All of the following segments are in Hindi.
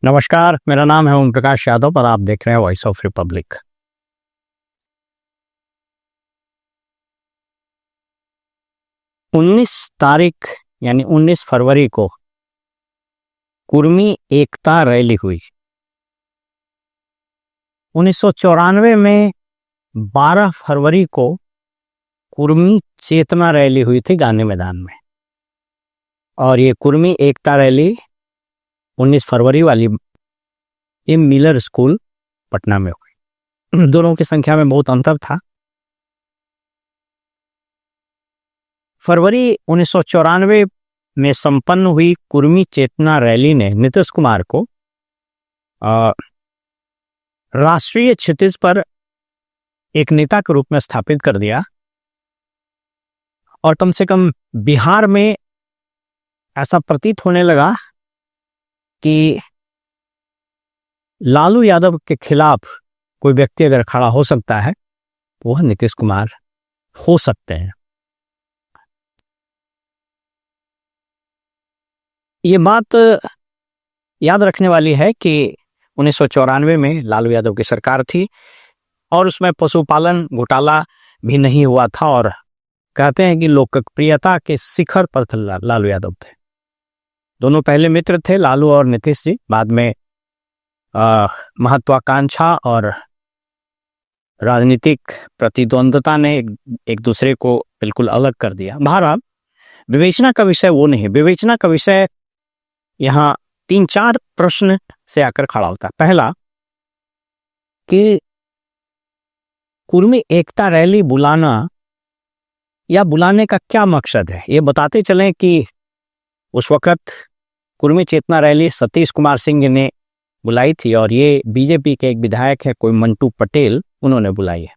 नमस्कार, मेरा नाम है ओम प्रकाश यादव और आप देख रहे हैं वॉइस ऑफ रिपब्लिक। उन्नीस तारीख यानी 19 फरवरी को कुर्मी एकता रैली हुई। 1994 में 12 फरवरी को कुर्मी चेतना रैली हुई थी गांधी मैदान में, और ये कुर्मी एकता रैली 19 फरवरी वाली एम मिलर स्कूल पटना में हुई। दोनों की संख्या में बहुत अंतर था। फरवरी 1994 में संपन्न हुई कुर्मी चेतना रैली ने नीतीश कुमार को राष्ट्रीय क्षितिज पर एक नेता के रूप में स्थापित कर दिया, और कम से कम बिहार में ऐसा प्रतीत होने लगा कि लालू यादव के खिलाफ कोई व्यक्ति अगर खड़ा हो सकता है तो वह नीतीश कुमार हो सकते हैं। ये बात याद रखने वाली है कि 1994 में लालू यादव की सरकार थी और उसमें पशुपालन घोटाला भी नहीं हुआ था, और कहते हैं कि लोकप्रियता के शिखर पर लालू यादव थे। दोनों पहले मित्र थे, लालू और नीतीश जी। बाद में महत्वाकांक्षा और राजनीतिक प्रतिद्वंद्विता ने एक दूसरे को बिल्कुल अलग कर दिया। बहरहाल विवेचना का विषय वो नहीं। विवेचना का विषय यहाँ 3-4 प्रश्न से आकर खड़ा होता है। पहला कि कुर्मी एकता रैली बुलाना या बुलाने का क्या मकसद है। ये बताते चलें कि उस वक्त कुर्मी चेतना रैली सतीश कुमार सिंह ने बुलाई थी, और ये बीजेपी के एक विधायक है कोई मंटू पटेल, उन्होंने बुलाई है।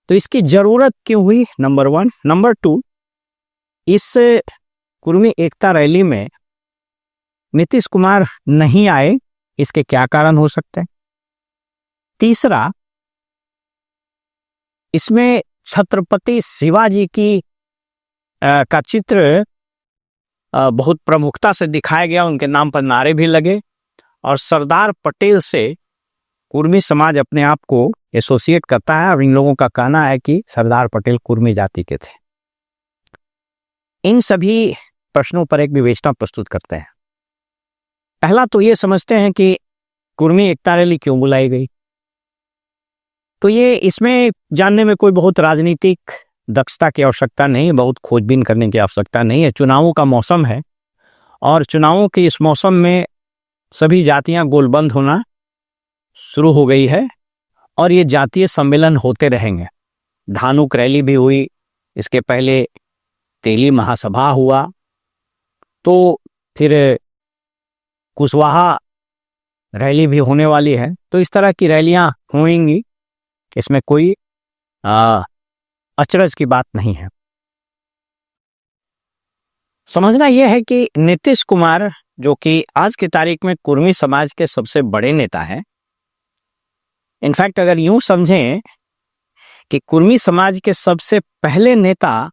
तो इसकी जरूरत क्यों हुई, नंबर 1। नंबर 2, इस कुर्मी एकता रैली में नीतीश कुमार नहीं आए, इसके क्या कारण हो सकते हैं। तीसरा, इसमें छत्रपति शिवाजी की का चित्र बहुत प्रमुखता से दिखाया गया, उनके नाम पर नारे भी लगे, और सरदार पटेल से कुर्मी समाज अपने आप को एसोसिएट करता है, और इन लोगों का कहना है कि सरदार पटेल कुर्मी जाति के थे। इन सभी प्रश्नों पर एक विवेचना प्रस्तुत करते हैं। पहला तो ये समझते हैं कि कुर्मी एकता रैली क्यों बुलाई गई। तो ये इसमें जानने में कोई बहुत राजनीतिक दक्षता की आवश्यकता नहीं, बहुत खोजबीन करने की आवश्यकता नहीं है। चुनावों का मौसम है, और चुनावों के इस मौसम में सभी जातियां गोलबंद होना शुरू हो गई है, और ये जातीय सम्मेलन होते रहेंगे। धानुक रैली भी हुई, इसके पहले तेली महासभा हुआ, तो फिर कुशवाहा रैली भी होने वाली है। तो इस तरह की रैलियां होंगी, इसमें कोई अचरज की बात नहीं है। समझना यह है कि नीतीश कुमार, जो कि आज की तारीख में कुर्मी समाज के सबसे बड़े नेता हैं, इनफैक्ट अगर यूं समझें कि कुर्मी समाज के सबसे पहले नेता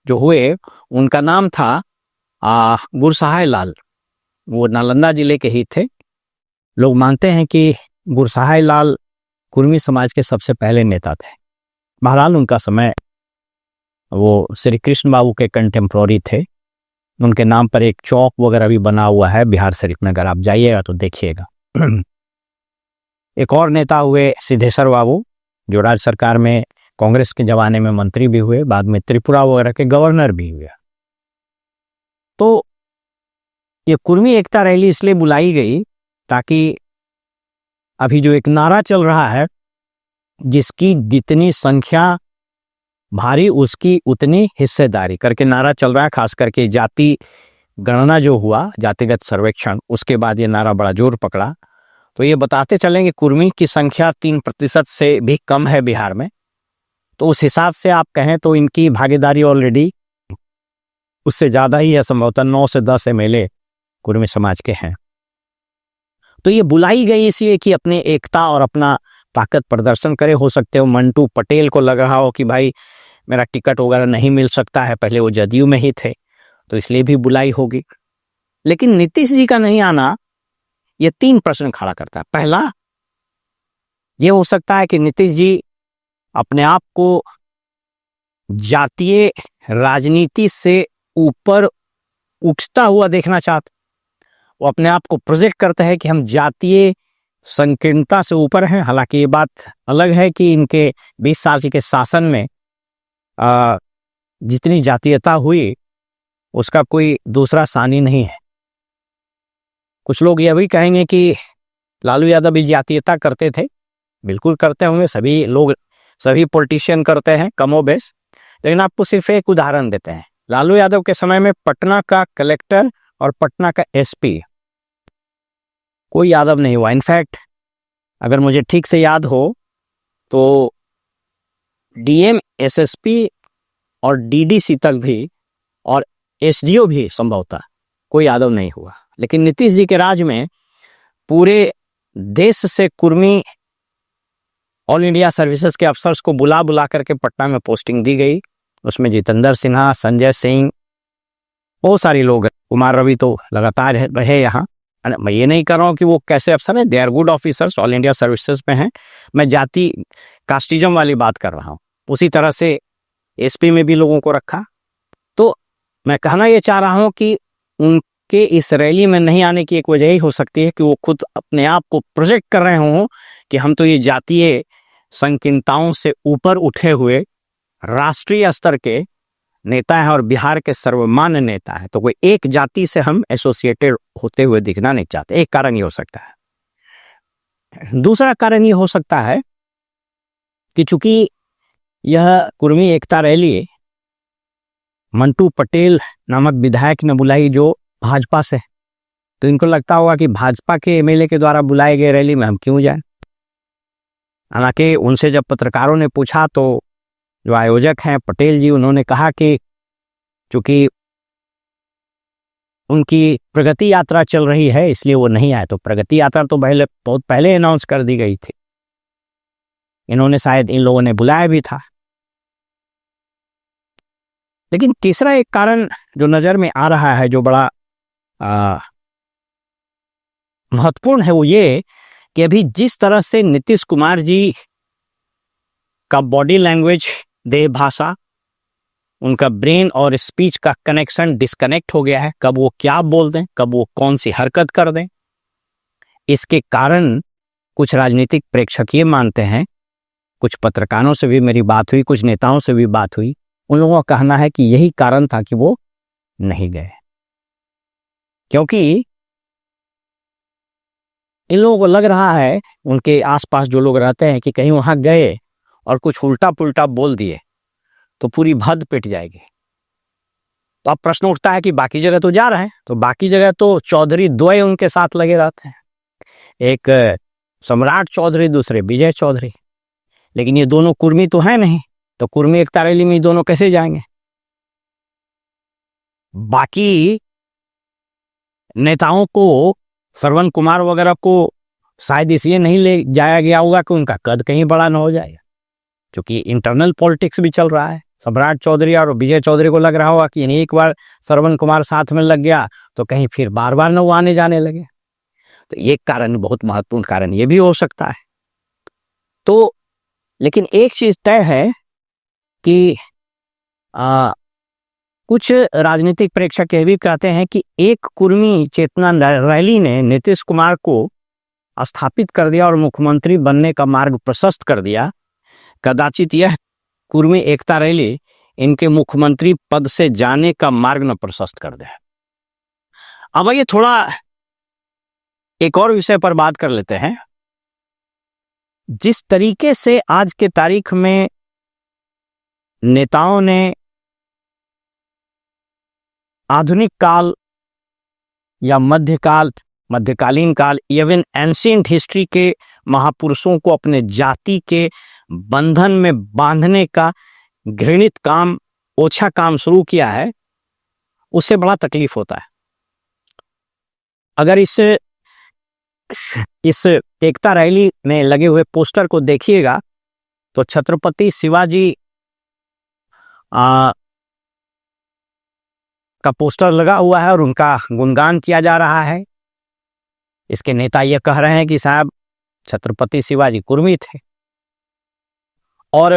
जो हुए, उनका नाम था गुरसहाय लाल। वो नालंदा जिले के ही थे। लोग मानते हैं कि गुरसहाय लाल कुर्मी समाज के सबसे पहले नेता थे। बहरहाल उनका समय, वो श्री कृष्ण बाबू के कंटेम्प्रोरी थे। उनके नाम पर एक चौक वगैरह भी बना हुआ है बिहार शरीफ में, अगर आप जाइएगा तो देखिएगा। एक और नेता हुए सिद्धेश्वर बाबू, जो राज्य सरकार में कांग्रेस के जमाने में मंत्री भी हुए, बाद में त्रिपुरा वगैरह के गवर्नर भी हुए। तो ये कुर्मी एकता रैली इसलिए बुलाई गई ताकि अभी जो एक नारा चल रहा है, जिसकी जितनी संख्या भारी उसकी उतनी हिस्सेदारी करके नारा चल रहा है। खास करके जाति गणना जो हुआ, जातिगत सर्वेक्षण, उसके बाद ये नारा बड़ा जोर पकड़ा। तो ये बताते चलेंगे कुर्मी की संख्या 3% से भी कम है बिहार में। तो उस हिसाब से आप कहें तो इनकी भागीदारी ऑलरेडी उससे ज़्यादा ही है, संभवतः 9 से 10 MLA कुर्मी समाज के हैं। तो ये बुलाई गई इसलिए कि अपने एकता और अपना ताकत प्रदर्शन करे। हो सकते हो मंटू पटेल को लग रहा हो कि भाई मेरा टिकट वगैरह नहीं मिल सकता है, पहले वो जदयू में ही थे, तो इसलिए भी बुलाई होगी। लेकिन नीतीश जी का नहीं आना ये 3 प्रश्न खड़ा करता है। पहला, ये हो सकता है कि नीतीश जी अपने आप को जातीय राजनीति से ऊपर उठता हुआ देखना चाहते। वो अपने आप को प्रोजेक्ट करते हैं कि हम जातीय संकीर्णता से ऊपर हैं। हालांकि ये बात अलग है कि इनके 20 साल के शासन में जितनी जातीयता हुई उसका कोई दूसरा सानी नहीं है। कुछ लोग ये भी कहेंगे कि लालू यादव भी जातीयता करते थे, बिल्कुल करते होंगे, सभी लोग, सभी पॉलिटिशियन करते हैं कमोबेश। लेकिन आपको सिर्फ एक उदाहरण देते हैं। लालू यादव के समय में पटना का कलेक्टर और पटना का एसपी कोई यादव नहीं हुआ। इनफैक्ट अगर मुझे ठीक से याद हो तो डीएम, एसएसपी और डीडीसी तक भी और एसडीओ भी संभवतः कोई यादव नहीं हुआ। लेकिन नीतीश जी के राज में पूरे देश से कुर्मी ऑल इंडिया सर्विसेज के अफसर्स को बुला बुला करके पटना में पोस्टिंग दी गई। उसमें जितेंद्र सिन्हा, संजय सिंह, बहुत सारे लोग, कुमार रवि तो लगातार रहे यहाँ। मैं ये नहीं कर रहा हूँ कि वो कैसे अफसर हैं, they are good officers, all India services में हैं। मैं जाति कास्टिज्म वाली बात कर रहा हूँ। उसी तरह से एसपी में भी लोगों को रखा। तो मैं कहना ये चाह रहा हूँ कि उनके इस रैली में नहीं आने की एक वजह ही हो सकती है कि वो खुद अपने आप को प्रोजेक्ट कर रहे हों कि हम तो ये जातीय संकीर्णताओं से ऊपर उठे हुए राष्ट्रीय स्तर के नेता हैं और बिहार के सर्वमान्य नेता हैं। तो कोई एक जाति से हम एसोसिएटेड होते हुए दिखना नहीं चाहते। एक कारण ये हो सकता है। दूसरा कारण ये हो सकता है कि चूंकि यह कुर्मी एकता रैली मंटू पटेल नामक विधायक ने बुलाई जो भाजपा से, तो इनको लगता होगा कि भाजपा के एमएलए के द्वारा बुलाए गए रैली में हम क्यों जाएं। हालांकि उनसे जब पत्रकारों ने पूछा तो जो आयोजक हैं पटेल जी, उन्होंने कहा कि चूंकि उनकी प्रगति यात्रा चल रही है इसलिए वो नहीं आए। तो प्रगति यात्रा तो बहुत पहले अनाउंस कर दी गई थी। इन्होंने शायद इन लोगों ने बुलाया भी था। लेकिन तीसरा एक कारण जो नजर में आ रहा है, जो बड़ा महत्वपूर्ण है, वो ये कि अभी जिस तरह से नीतीश कुमार जी का बॉडी लैंग्वेज, देह भाषा, उनका ब्रेन और स्पीच का कनेक्शन डिस्कनेक्ट हो गया है, कब वो क्या बोल दें, कब वो कौन सी हरकत कर दें, इसके कारण कुछ राजनीतिक प्रेक्षक ये मानते हैं, कुछ पत्रकारों से भी मेरी बात हुई, कुछ नेताओं से भी बात हुई, उन लोगों का कहना है कि यही कारण था कि वो नहीं गए। क्योंकि इन लोगों को लग रहा है, उनके आसपास जो लोग रहते हैं, कि कहीं वहां गए और कुछ उल्टा पुल्टा बोल दिए तो पूरी भद पिट जाएगी। तो अब प्रश्न उठता है कि बाकी जगह तो जा रहे हैं, तो बाकी जगह तो चौधरी द्वय उनके साथ लगे रहते हैं, एक सम्राट चौधरी, दूसरे विजय चौधरी। लेकिन ये दोनों कुर्मी तो हैं नहीं, तो कुर्मी एकता रैली में ये दोनों कैसे जाएंगे। बाकी नेताओं को, श्रवण कुमार वगैरह को शायद इसलिए नहीं ले जाया गया होगा कि उनका कद कहीं बड़ा ना हो जाएगा, क्योंकि इंटरनल पॉलिटिक्स भी चल रहा है। सम्राट चौधरी और विजय चौधरी को लग रहा होगा कि एक बार श्रवण कुमार साथ में लग गया तो कहीं फिर बार बार न वो आने जाने लगे। तो ये कारण, बहुत महत्वपूर्ण कारण ये भी हो सकता है। तो लेकिन एक चीज तय है कि कुछ राजनीतिक प्रेक्षक ये भी कहते हैं कि एक कुर्मी चेतना रैली ने नीतीश कुमार को स्थापित कर दिया और मुख्यमंत्री बनने का मार्ग प्रशस्त कर दिया। कदाचित यह कुर्मी एकता रैली इनके मुख्यमंत्री पद से जाने का मार्ग न प्रशस्त कर दे। अब ये थोड़ा एक और विषय पर बात कर लेते हैं। जिस तरीके से आज के तारीख में नेताओं ने आधुनिक काल या मध्यकालीन काल, इवन एंशिएंट हिस्ट्री के महापुरुषों को अपने जाति के बंधन में बांधने का घृणित काम, ओछा काम शुरू किया है, उससे बड़ा तकलीफ होता है। अगर इस एकता रैली में लगे हुए पोस्टर को देखिएगा तो छत्रपति शिवाजी का पोस्टर लगा हुआ है और उनका गुणगान किया जा रहा है। इसके नेता ये कह रहे हैं कि साहब छत्रपति शिवाजी कुर्मी थे, और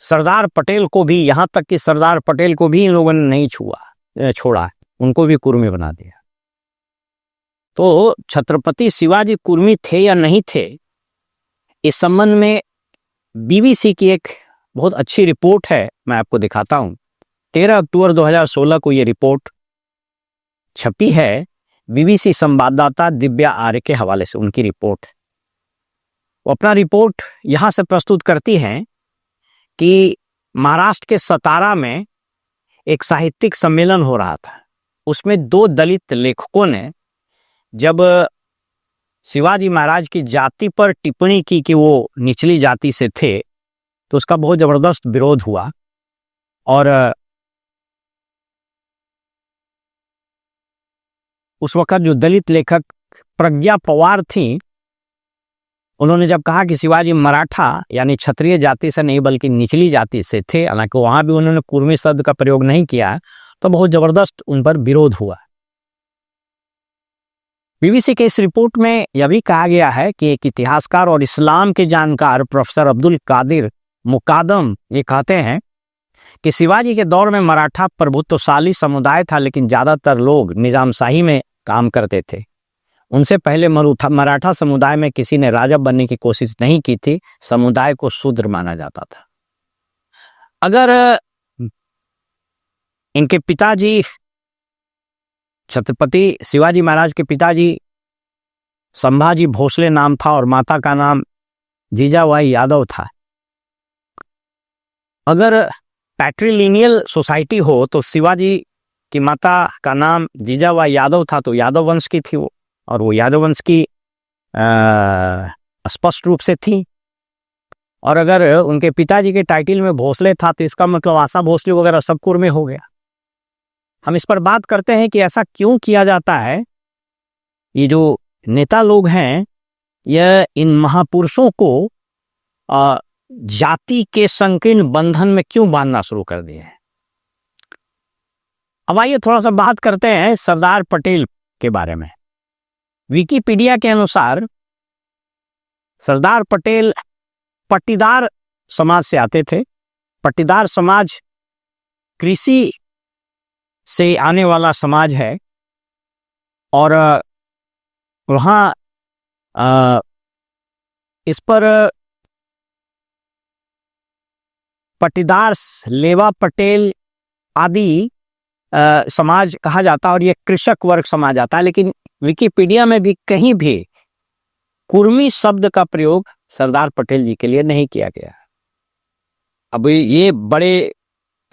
सरदार पटेल को भी, यहाँ तक कि सरदार पटेल को भी इन लोगों ने नहीं छोड़ा, उनको भी कुर्मी बना दिया। तो छत्रपति शिवाजी कुर्मी थे या नहीं थे, इस संबंध में बीबीसी की एक बहुत अच्छी रिपोर्ट है, मैं आपको दिखाता हूं। 13 अक्टूबर 2016 को ये रिपोर्ट छपी है, बीबीसी संवाददाता दिव्या आर्य के हवाले से उनकी रिपोर्ट। वो अपना रिपोर्ट यहां से प्रस्तुत करती हैं कि महाराष्ट्र के सतारा में एक साहित्यिक सम्मेलन हो रहा था। उसमें 2 दलित लेखकों ने जब शिवाजी महाराज की जाति पर टिप्पणी की कि वो निचली जाति से थे, तो उसका बहुत जबरदस्त विरोध हुआ। और उस वक्त जो दलित लेखक प्रज्ञा पवार थी, उन्होंने जब कहा कि शिवाजी मराठा यानी क्षत्रिय जाति से नहीं बल्कि निचली जाति से थे, हालांकि वहां भी उन्होंने कुर्मी शब्द का प्रयोग नहीं किया, तो बहुत जबरदस्त उन पर विरोध हुआ। बीबीसी के इस रिपोर्ट में यह भी कहा गया है कि एक इतिहासकार और इस्लाम के जानकार प्रोफेसर अब्दुल कादिर मुकादम ये कहते हैं कि शिवाजी के दौर में मराठा प्रभुत्वशाली समुदाय था, लेकिन ज्यादातर लोग निजामशाही में काम करते थे। उनसे पहले मराठा समुदाय में किसी ने राजा बनने की कोशिश नहीं की थी, समुदाय को शूद्र माना जाता था। अगर इनके पिताजी, छत्रपति शिवाजी महाराज के पिताजी संभाजी भोसले नाम था और माता का नाम जीजाबाई यादव था, अगर पैट्रिलिनियल सोसाइटी हो तो शिवाजी की माता का नाम जीजाबाई यादव था, तो यादव वंश की थी वो, और वो यादव वंश की स्पष्ट रूप से थी। और अगर उनके पिताजी के टाइटल में भोसले था, तो इसका मतलब आशा भोसले वगैरह सब कुर्मी हो गया। हम इस पर बात करते हैं कि ऐसा क्यों किया जाता है। ये जो नेता लोग हैं, यह इन महापुरुषों को जाति के संकीर्ण बंधन में क्यों बांधना शुरू कर दिए हैं। अब आइए थोड़ा सा बात करते हैं सरदार पटेल के बारे में। विकिपीडिया के अनुसार सरदार पटेल पट्टीदार समाज से आते थे। पट्टीदार समाज कृषि से आने वाला समाज है, और वहाँ इस पर पट्टीदार, लेवा पटेल आदि समाज कहा जाता है, और ये कृषक वर्ग समाज आता है। लेकिन विकिपीडिया में भी कहीं भी कुर्मी शब्द का प्रयोग सरदार पटेल जी के लिए नहीं किया गया। अब ये बड़े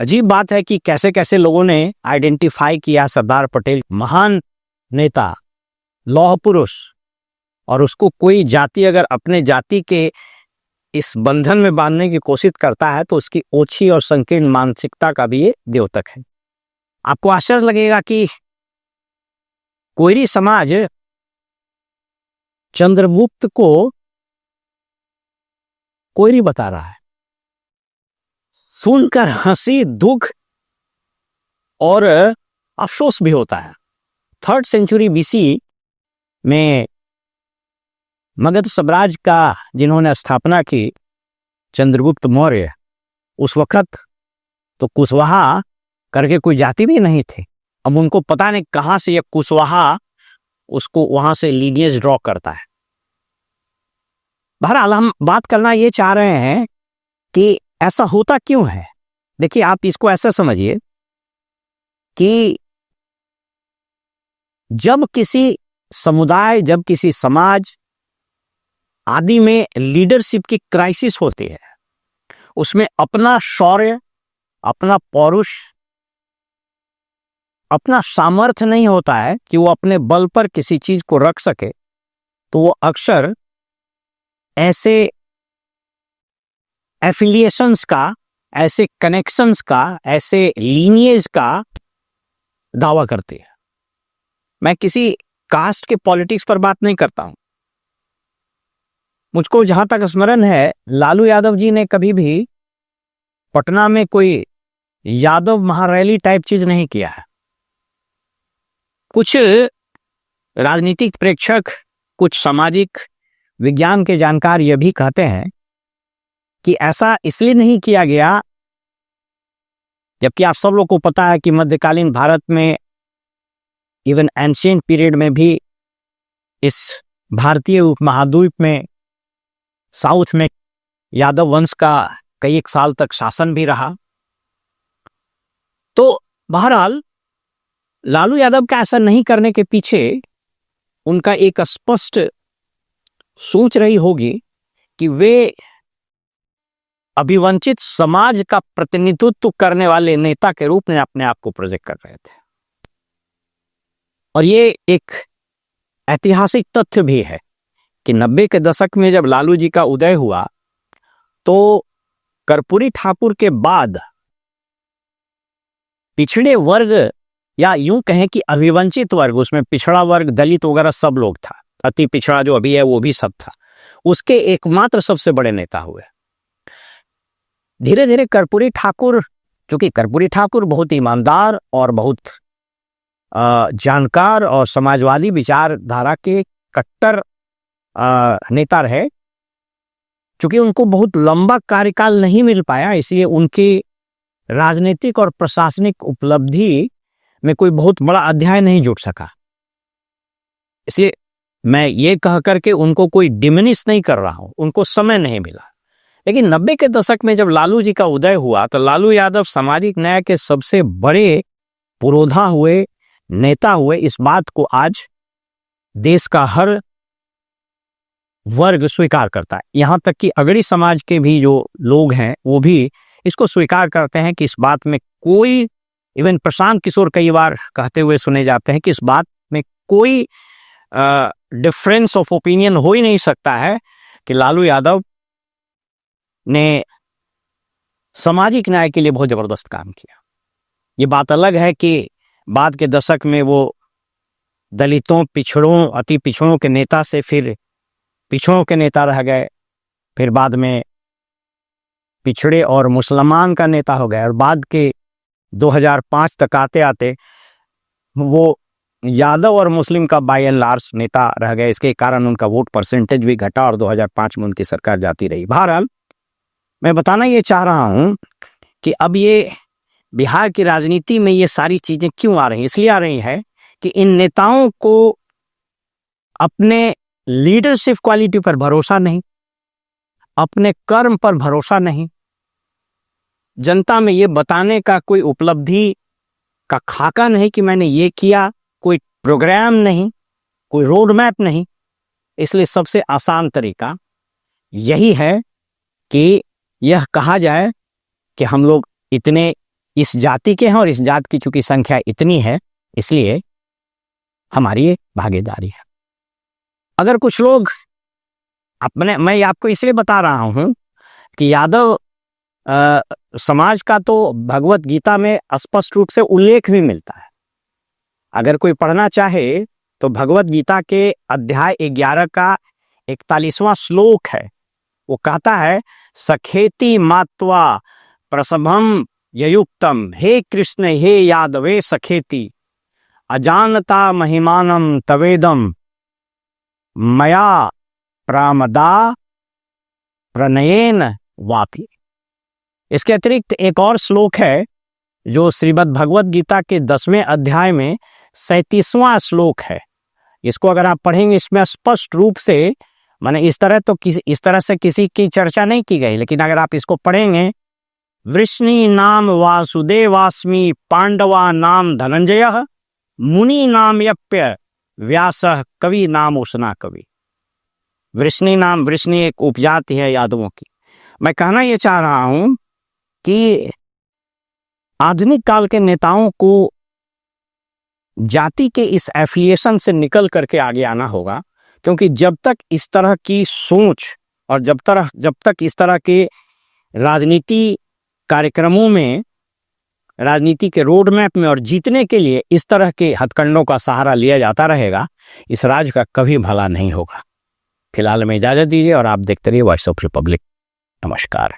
अजीब बात है कि कैसे कैसे लोगों ने आइडेंटिफाई किया सरदार पटेल, महान नेता, लौह पुरुष, और उसको कोई जाति अगर अपने जाति के इस बंधन में बांधने की कोशिश करता है तो उसकी ओछी और संकीर्ण मानसिकता का भी ये द्योतक है। आपको आश्चर्य लगेगा कि कोयरी समाज चंद्रगुप्त को कोयरी बता रहा है। सुनकर हंसी, दुख और अफसोस भी होता है। 3rd सेंचुरी बीसी में मगध साम्राज्य का जिन्होंने स्थापना की, चंद्रगुप्त मौर्य, उस वक्त तो कुशवाहा करके कोई जाति भी नहीं थे। अब उनको पता नहीं कहां से ये कुशवाहा उसको वहां से लीनिएज ड्रॉ करता है। बहरहाल हम बात करना ये चाह रहे हैं कि ऐसा होता क्यों है। देखिए, आप इसको ऐसा समझिए कि जब किसी समुदाय, जब किसी समाज आदि में लीडरशिप की क्राइसिस होती है, उसमें अपना शौर्य, अपना पौरुष, अपना सामर्थ्य नहीं होता है कि वो अपने बल पर किसी चीज को रख सके, तो वो अक्सर ऐसे एफिलिएशंस का, ऐसे कनेक्शंस का, ऐसे लीनिएज का दावा करती है। मैं किसी कास्ट के पॉलिटिक्स पर बात नहीं करता हूं। मुझको जहां तक स्मरण है, लालू यादव जी ने कभी भी पटना में कोई यादव महारैली टाइप चीज नहीं किया है। कुछ राजनीतिक प्रेक्षक, कुछ सामाजिक विज्ञान के जानकार यह भी कहते हैं कि ऐसा इसलिए नहीं किया गया, जबकि आप सब लोग को पता है कि मध्यकालीन भारत में, इवन एंशिएंट पीरियड में भी, इस भारतीय उपमहाद्वीप में साउथ में यादव वंश का कई एक साल तक शासन भी रहा। तो बहरहाल लालू यादव का ऐसा नहीं करने के पीछे उनका एक स्पष्ट सोच रही होगी कि वे अभिवंचित समाज का प्रतिनिधित्व करने वाले नेता के रूप में अपने आप को प्रोजेक्ट कर रहे थे। और ये एक ऐतिहासिक तथ्य भी है कि 90 के दशक में जब लालू जी का उदय हुआ तो कर्पूरी ठाकुर के बाद पिछड़े वर्ग, या यूं कहें कि अभिवंचित वर्ग, उसमें पिछड़ा वर्ग, दलित वगैरह सब लोग था, अति पिछड़ा जो अभी है वो भी सब था, उसके एकमात्र सबसे बड़े नेता हुए। धीरे धीरे कर्पूरी ठाकुर, चूंकि कर्पूरी ठाकुर बहुत ईमानदार और बहुत जानकार और समाजवादी विचारधारा के कट्टर नेता रहे, चूंकि उनको बहुत लंबा कार्यकाल नहीं मिल पाया, इसलिए उनकी राजनीतिक और प्रशासनिक उपलब्धि में कोई बहुत बड़ा अध्याय नहीं जुड़ सका। इसलिए मैं ये कह करके उनको कोई डिमिनिश नहीं कर रहा हूं, उनको समय नहीं मिला। लेकिन 90 के दशक में जब लालू जी का उदय हुआ तो लालू यादव सामाजिक न्याय के सबसे बड़े पुरोधा हुए, नेता हुए। इस बात को आज देश का हर वर्ग स्वीकार करता है, यहां तक कि अगड़ी समाज के भी जो लोग हैं वो भी इसको स्वीकार करते हैं कि इस बात में कोई, इवन प्रशांत किशोर कई बार कहते हुए सुने जाते हैं कि इस बात में कोई डिफरेंस ऑफ ओपिनियन हो ही नहीं सकता है कि लालू यादव ने सामाजिक न्याय के लिए बहुत जबरदस्त काम किया। ये बात अलग है कि बाद के दशक में वो दलितों, पिछड़ों, अति पिछड़ों के नेता से फिर पिछड़ों के नेता रह गए, फिर बाद में पिछड़े और मुसलमान का नेता हो गए, और बाद के 2005 तक आते आते वो यादव और मुस्लिम का बाय एंड लार्ज नेता रह गए। इसके कारण उनका वोट परसेंटेज भी घटा और 2005 में उनकी सरकार जाती रही। बहरहाल मैं बताना ये चाह रहा हूं कि अब ये बिहार की राजनीति में ये सारी चीजें क्यों आ रही हैं। इसलिए आ रही है कि इन नेताओं को अपने लीडरशिप क्वालिटी पर भरोसा नहीं, अपने कर्म पर भरोसा नहीं, जनता में ये बताने का कोई उपलब्धि का खाका नहीं कि मैंने ये किया, कोई प्रोग्राम नहीं, कोई रोड मैप नहीं। इसलिए सबसे आसान तरीका यही है कि यह कहा जाए कि हम लोग इतने इस जाति के हैं और इस जाति की चूंकि संख्या इतनी है इसलिए हमारी भागीदारी है। अगर कुछ लोग अपने, मैं आपको इसलिए बता रहा हूं कि यादव समाज का तो भगवत गीता में स्पष्ट रूप से उल्लेख भी मिलता है। अगर कोई पढ़ना चाहे तो भगवत गीता के अध्याय 11 का 41वां श्लोक है। वो कहता है, सखेति मात्वा प्रसभम ययुक्तम, हे कृष्ण हे यादवे सखेति, अजानता महिमानम तवेदम, मया प्रामदा प्रणयेन वापि। इसके अतिरिक्त एक और श्लोक है जो श्रीमद् भगवत गीता के 10वें अध्याय में 37वां श्लोक है। इसको अगर आप पढ़ेंगे इसमें स्पष्ट रूप से, माने इस तरह से किसी की चर्चा नहीं की गई, लेकिन अगर आप इसको पढ़ेंगे, वृष्णि नाम वासुदेवास्मि, पांडवा नाम धनंजय, मुनि नाम यप्य, व्यास कवि नाम उष्णा कवि। वृष्णि एक उपजाति है यादवों की। मैं कहना यह चाह रहा हूं कि आधुनिक काल के नेताओं को जाति के इस एफिलिएशन से निकल करके आगे आना होगा, क्योंकि जब तक इस तरह की सोच और जब तक इस तरह के राजनीति कार्यक्रमों में, राजनीति के रोड मैप में और जीतने के लिए इस तरह के हथकंडों का सहारा लिया जाता रहेगा, इस राज्य का कभी भला नहीं होगा। फिलहाल में इजाजत दीजिए और आप देखते रहिए वॉइस ऑफ रिपब्लिक। नमस्कार।